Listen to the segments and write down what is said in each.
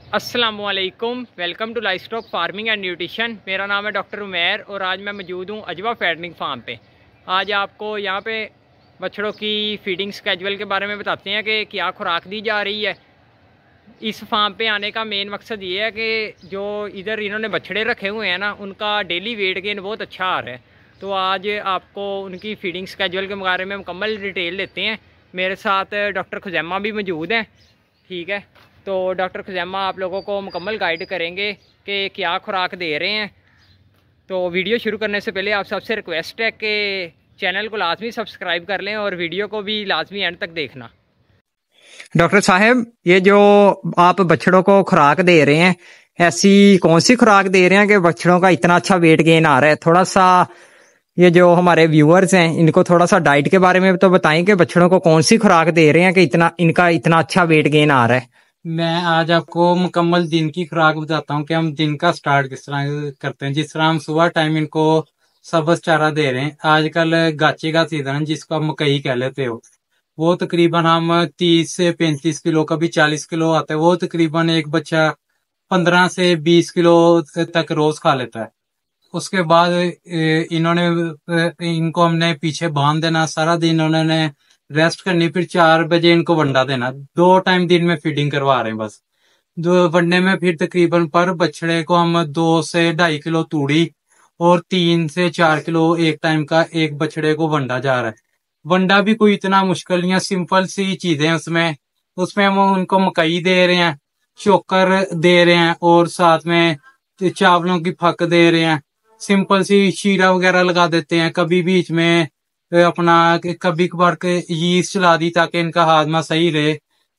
अस्सलाम वालेकुम, welcome to livestock farming and nutrition. मेरा नाम है डॉक्टर उमैर और आज मैं मौजूद हूँ अजवा फैटनिंग फार्म पे। आज आपको यहाँ पे बछड़ों की फीडिंग स्केजुअल के बारे में बताते हैं कि क्या खुराक दी जा रही है। इस फार्म पे आने का मेन मकसद ये है कि जो इधर इन्होंने बछड़े रखे हुए हैं ना, उनका डेली वेट गेन बहुत अच्छा आ रहा है। तो आज आपको उनकी फीडिंग स्केजुअल के बारे में मुकम्मल डिटेल लेते हैं। मेरे साथ डॉक्टर खुजैमा भी मौजूद हैं, ठीक है। तो डॉक्टर खुजैमा आप लोगों को मुकम्मल गाइड करेंगे कि क्या खुराक दे रहे हैं। तो वीडियो शुरू करने से पहले आप सबसे रिक्वेस्ट है कि चैनल को लाजमी सब्सक्राइब कर लें और वीडियो को भी लाजमी एंड तक देखना। डॉक्टर साहब, ये जो आप बछड़ों को खुराक दे रहे हैं, ऐसी कौन सी खुराक दे रहे हैं कि बछड़ों का इतना अच्छा वेट गेन आ रहा है? थोड़ा सा ये जो हमारे व्यूअर्स हैं इनको थोड़ा सा डाइट के बारे में तो बताएं कि बछड़ों को कौन सी खुराक दे रहे हैं कि इनका इतना अच्छा वेट गेन आ रहा है। मैं आज आपको मुकम्मल दिन की खुराक बताता हूँ कि हम दिन का स्टार्ट किस तरह करते हैं। जिस तरह हम सुबह टाइम इनको सब्ज चारा दे रहे हैं। आजकल गाचे का सीजन है जिसको आप मकई कह लेते हो, वो तकरीबन हम 30 से 35 किलो, कभी 40 किलो आता है। वो तकरीबन एक बच्चा 15 से 20 किलो तक रोज खा लेता है। उसके बाद इनको हमने पीछे बांध देना, सारा दिन उन्होंने रेस्ट करनी, फिर 4 बजे इनको वंडा देना। 2 टाइम दिन में फीडिंग करवा रहे हैं बस। दो वनडे में फिर तकरीबन पर बछड़े को हम 2 से 2.5 किलो तूड़ी और 3 से 4 किलो एक टाइम का एक बछड़े को वंडा जा रहा है। वंडा भी कोई इतना मुश्किल नहीं है, सिंपल सी चीजें उसमें उसमें हम उनको मकई दे रहे हैं, चोकर दे रहे हैं और साथ में चावलों की फक दे रहे हैं। सिंपल सी शीरा वगैरह लगा देते हैं, कभी बीच में अपना कभी कभार यीस्ट चला दी ताकि इनका हाजमा सही रहे।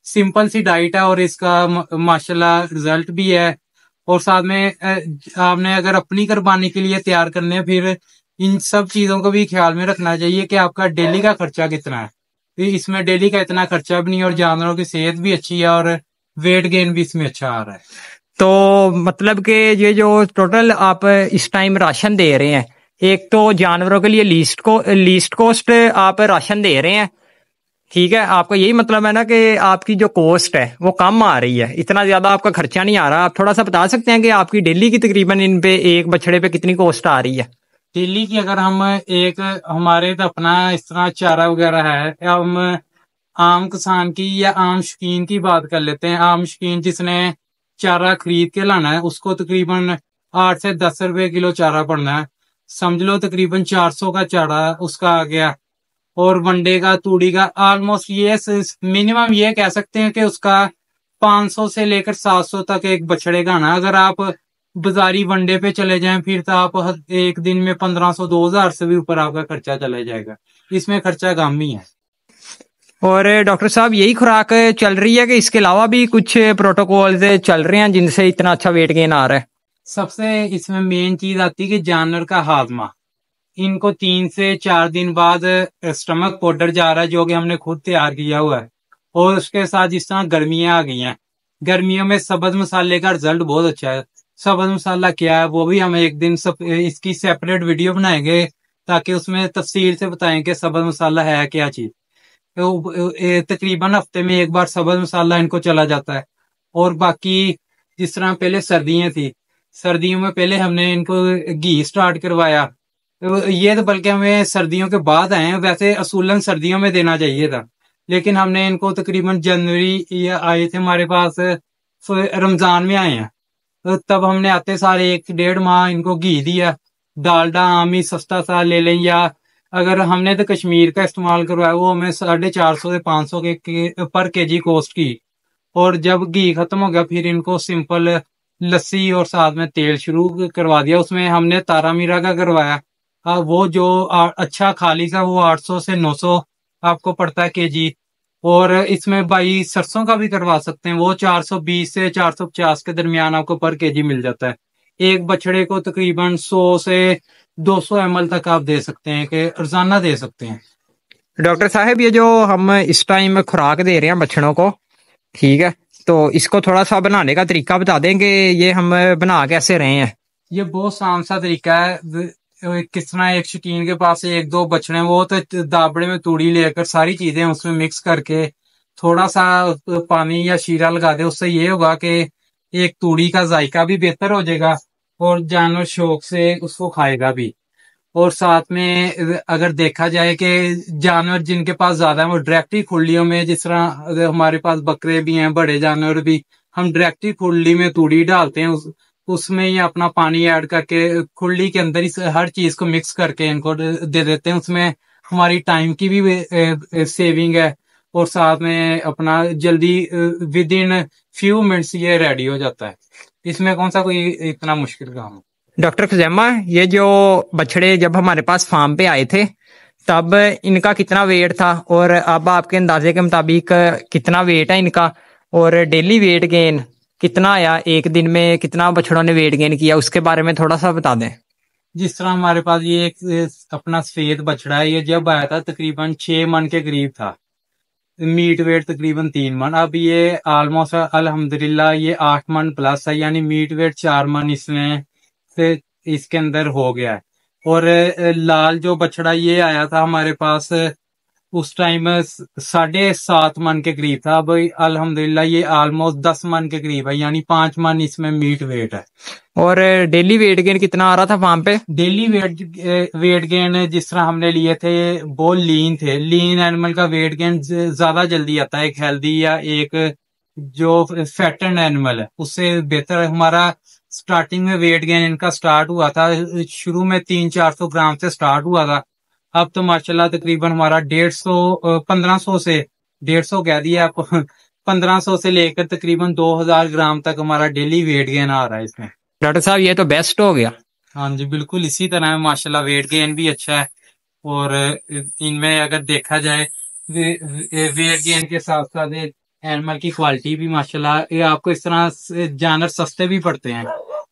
सिंपल सी डाइट है और इसका माशाल्लाह रिजल्ट भी है। और साथ में आपने अगर अपनी कुर्बानी के लिए तैयार करने हैं, फिर इन सब चीजों को भी ख्याल में रखना चाहिए कि आपका डेली का खर्चा कितना है। तो इसमें डेली का इतना खर्चा भी नहीं और जानवरों की सेहत भी अच्छी है और वेट गेन भी इसमें अच्छा आ रहा है। तो मतलब कि ये जो टोटल आप इस टाइम राशन दे रहे हैं, एक तो जानवरों के लिए लीस्ट कॉस्ट आप राशन दे रहे हैं, ठीक है। आपका यही मतलब है ना कि आपकी जो कॉस्ट है वो कम आ रही है, इतना ज्यादा आपका खर्चा नहीं आ रहा। आप थोड़ा सा बता सकते हैं कि आपकी डेली की तकरीबन इन पे एक बछड़े पे कितनी कॉस्ट आ रही है? डेली की अगर हम एक हमारे तो अपना इस तरह चारा वगैरह है, हम आम किसान की या आम शौकीन की बात कर लेते हैं। आम शौकीन जिसने चारा खरीद के लाना है उसको तकरीबन 8 से 10 रुपए किलो चारा पड़ना है। समझ लो तकरीबन 400 का चारा उसका आ गया। और वनडे का तूड़ी का ऑलमोस्ट ये मिनिमम ये कह सकते हैं कि उसका 500 से लेकर 700 तक एक बछड़े का आना। अगर आप बाजारी वनडे पे चले जाएं फिर तो आप एक दिन में 1500 2000 से भी ऊपर आपका खर्चा चला जाएगा। इसमें खर्चा कम ही है। और डॉक्टर साहब, यही खुराक चल रही है कि इसके अलावा भी कुछ प्रोटोकॉल चल रहे हैं जिनसे इतना अच्छा वेट गेन आ रहा है? सबसे इसमें मेन चीज आती है कि जानवर का हाजमा। इनको 3 से 4 दिन बाद स्टमक पाउडर जा रहा है जो कि हमने खुद तैयार किया हुआ है। और उसके साथ जिस तरह गर्मियां आ गई हैं, गर्मियों में सब्ज मसाले का रिजल्ट बहुत अच्छा है। सब्ज मसाला क्या है वो भी हम एक दिन इसकी सेपरेट वीडियो बनाएंगे ताकि उसमें तफसील से बताएं कि सब्ज मसाला है क्या चीज। तकरीबन हफ्ते में एक बार सब्ज मसाला इनको चला जाता है। और बाकी जिस तरह पहले सर्दियां थी, सर्दियों में पहले हमने इनको घी स्टार्ट करवाया। ये तो बल्कि हमें सर्दियों के बाद आए हैं, वैसे असूलन सर्दियों में देना चाहिए था, लेकिन हमने इनको तकरीबन जनवरी या आए थे हमारे पास, रमजान में आए हैं। तो तब हमने आते सारे 1 डेढ़ माह इनको घी दिया। डालडा आम ही सस्ता सा ले लें, या अगर हमने तो कश्मीर का इस्तेमाल करवाया वो हमें 450 से 500 के पर केजी कॉस्ट की। और जब घी खत्म हो गया फिर इनको सिंपल लस्सी और साथ में तेल शुरू करवा दिया। उसमें हमने तारा मीरा का करवाया। वो जो अच्छा खाली का वो 800 से 900 आपको पड़ता है केजी। और इसमें भाई सरसों का भी करवा सकते हैं, वो 420 से 450 के दरमियान आपको पर केजी मिल जाता है। एक बछड़े को तकरीबन 100 से 200 ml तक आप दे सकते हैं कि रोजाना दे सकते हैं। डॉक्टर साहब, ये जो हम इस टाइम खुराक दे रहे हैं बछड़ों को, ठीक है, तो इसको थोड़ा सा बनाने का तरीका बता देंगे, ये हम बना कैसे रहे हैं? ये बहुत आसान सा तरीका है। किस तरह एक शौकीन के पास 1-2 बछड़े, वो तो दाबड़े में तूड़ी लेकर सारी चीजें उसमें मिक्स करके थोड़ा सा पानी या शीरा लगा दे। उससे ये होगा कि ایک तूड़ी का जायका भी बेहतर हो जाएगा और जानवर शौक से उसको खाएगा भी। और साथ में अगर देखा जाए कि जानवर जिनके पास ज्यादा है वो डायरेक्ट ही खुलियों में, जिस तरह हमारे पास बकरे भी हैं, बड़े जानवर भी, हम डायरेक्ट ही खुली में तूड़ी डालते हैं, उसमें ही अपना पानी ऐड करके खुली के अंदर ही हर चीज को मिक्स करके इनको दे देते हैं। उसमें हमारी टाइम की भी सेविंग है और साथ में अपना जल्दी विद इन फ्यू मिनट्स ये रेडी हो जाता है। इसमें कौन सा कोई इतना मुश्किल काम है। डॉक्टर खुजैमा, ये जो बछड़े जब हमारे पास फार्म पे आए थे तब इनका कितना वेट था, और अब आपके अंदाजे के मुताबिक कितना वेट है इनका, और डेली वेट गेन कितना आया, एक दिन में कितना बछड़ों ने वेट गेन किया, उसके बारे में थोड़ा सा बता दें। जिस तरह हमारे पास ये एक अपना सफेद बछड़ा है, ये जब आया था तकरीबन 6 मन के करीब था, मीट वेट तकरीबन 3 मन। अब ये ऑलमोस्ट अल्हम्दुलिल्लाह ये 8 मन प्लस है, यानी मीट वेट 4 मन इसमें से इसके अंदर हो गया है। और लाल जो बछड़ा ये आया था हमारे पास उस टाइम 7.5 मन के करीब था, अब अल्हम्दुलिल्लाह ये ऑलमोस्ट 10 मन के करीब है, यानी 5 मन इसमें मीट वेट है। और डेली वेट गेन कितना आ रहा था फार्म पे? डेली वेट गेन जिस तरह हमने लिए थे वो लीन थे। लीन एनिमल का वेट गेन ज्यादा जल्दी आता है, एक हेल्दी या एक जो फैटेंड एनिमल है उससे बेहतर है। हमारा स्टार्टिंग में वेट गेन इनका स्टार्ट हुआ था, शुरू में 300-400 ग्राम से स्टार्ट हुआ था। अब तो माशाल्लाह तकरीबन हमारा 1500 से 150 कह दिया आप 1500 से लेकर तकरीबन 2000 ग्राम तक हमारा डेली वेट गेन आ रहा है इसमें। डॉक्टर साहब ये तो बेस्ट हो गया। हाँ जी बिल्कुल इसी तरह है माशाल्लाह, वेट गेन भी अच्छा है। और इनमें अगर देखा जाए वेट गेन के साथ साथ एनिमल की क्वालिटी भी माशाल्लाह, ये आपको इस तरह से जानवर सस्ते भी पड़ते हैं।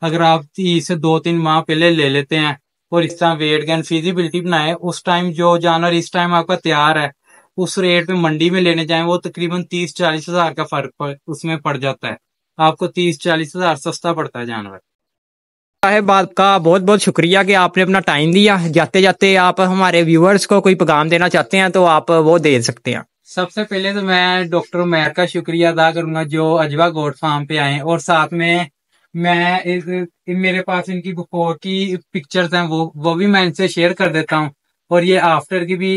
अगर आप इसे 2-3 माह पहले ले लेते हैं और इस तरह वेट गेन फीजिबिलिटी बनाए, उस टाइम जो जानवर इस टाइम आपका तैयार है उस रेट पे मंडी में लेने जाए वो तकरीबन 30-40 हजार का फर्क उसमें पड़ जाता है, आपको 30-40 हजार सस्ता पड़ता है जानवर। साहब आपका बहुत बहुत शुक्रिया कि आपने अपना टाइम दिया। जाते जाते आप हमारे व्यूअर्स को कोई पैगाम देना चाहते हैं तो आप वो दे सकते हैं। सबसे पहले तो मैं डॉक्टर उमैर का शुक्रिया अदा करूंगा जो अजवा गोट फार्म पे आए, और साथ में मैं मेरे पास इनकी बिफोर की पिक्चर्स हैं वो भी मैं इनसे शेयर कर देता हूं, और ये आफ्टर की भी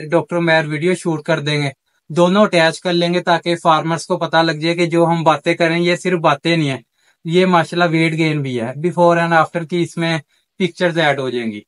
डॉक्टर उमैर वीडियो शूट कर देंगे, दोनों अटैच कर लेंगे ताकि फार्मर्स को पता लग जाए कि जो हम बातें करें ये सिर्फ बातें नहीं है, ये माशाल्लाह वेट गेन भी है। बिफोर एंड आफ्टर की इसमें पिक्चर्स ऐड हो जाएंगी।